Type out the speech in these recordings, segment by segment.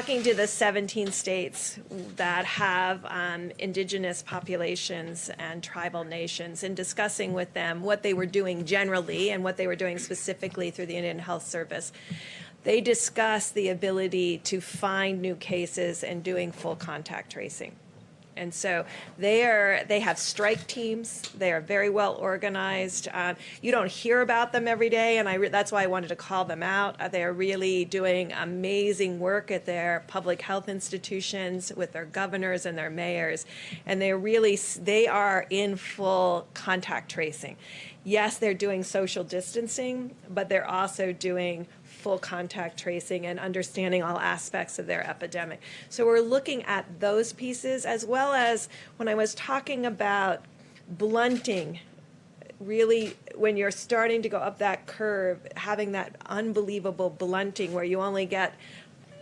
talking to the 17 states that have indigenous populations and tribal nations and discussing with them what they were doing generally and what they were doing specifically through the Indian Health Service. They discussed the ability to find new cases and doing full contact tracing. And so they have strike teams. They are very well organized. You don't hear about them every day, and that's why I wanted to call them out. They are really doing amazing work at their public health institutions with their governors and their mayors, and they are in full contact tracing. Yes, they're doing social distancing, but they're also doing full contact tracing and understanding all aspects of their epidemic. So we're looking at those pieces, as well as when I was talking about blunting, really when you're starting to go up that curve, having that unbelievable blunting where you only get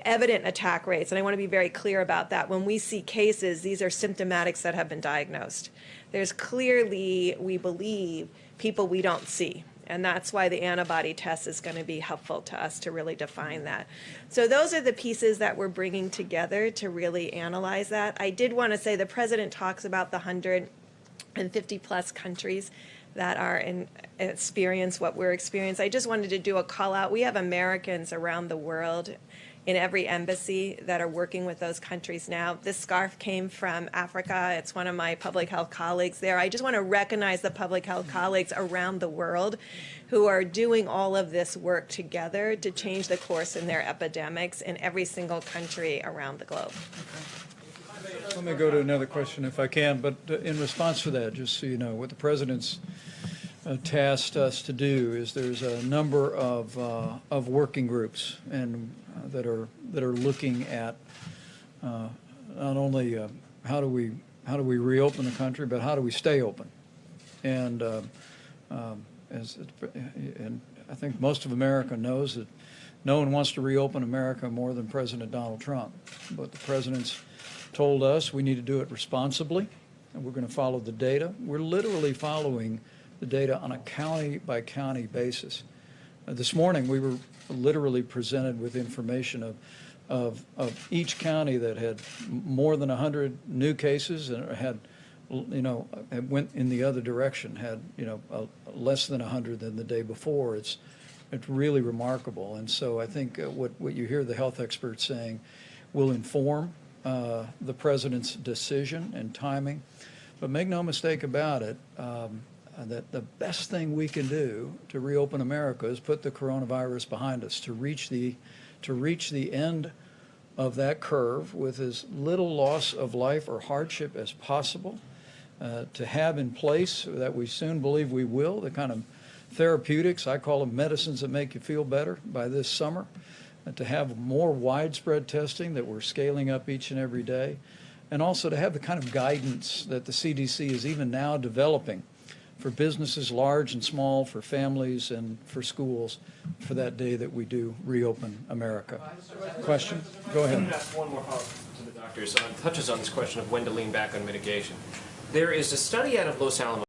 evident attack rates, and I want to be very clear about that. When we see cases, these are symptomatics that have been diagnosed. There's clearly, we believe, people we don't see. And that's why the antibody test is going to be helpful to us to really define that. So those are the pieces that we're bringing together to really analyze that. I did want to say the president talks about the 150 plus countries that are experience what we're experiencing. I just wanted to do a call out. We have Americans around the world in every embassy that are working with those countries now. This scarf came from Africa. It's one of my public health colleagues there. I just want to recognize the public health colleagues around the world who are doing all of this work together to change the course in their epidemics in every single country around the globe. Let me go to another question if I can, but in response to that, just so you know, what the President's tasked us to do is there's a number of working groups and that are looking at not only how do we reopen the country, but how do we stay open. And and I think most of America knows that no one wants to reopen America more than President Donald Trump. But the President's told us we need to do it responsibly, and we're going to follow the data. We're literally following the data on a county-by-county basis. This morning, we were literally presented with information of each county that had more than 100 new cases and had, went in the other direction, had, less than 100 than the day before. It's really remarkable. And so I think what you hear the health experts saying will inform the President's decision and timing. But make no mistake about it, that the best thing we can do to reopen America is put the coronavirus behind us, to reach the end of that curve with as little loss of life or hardship as possible, to have in place that we soon believe we will, the kind of therapeutics, I call them medicines that make you feel better, by this summer, to have more widespread testing that we're scaling up each and every day, and also to have the kind of guidance that the CDC is even now developing for businesses large and small, for families and for schools, for that day that we do reopen America. Question? Go ahead. I'm going to ask one more follow-up to the doctor. So it touches on this question of when to lean back on mitigation. There is a study out of Los Alamos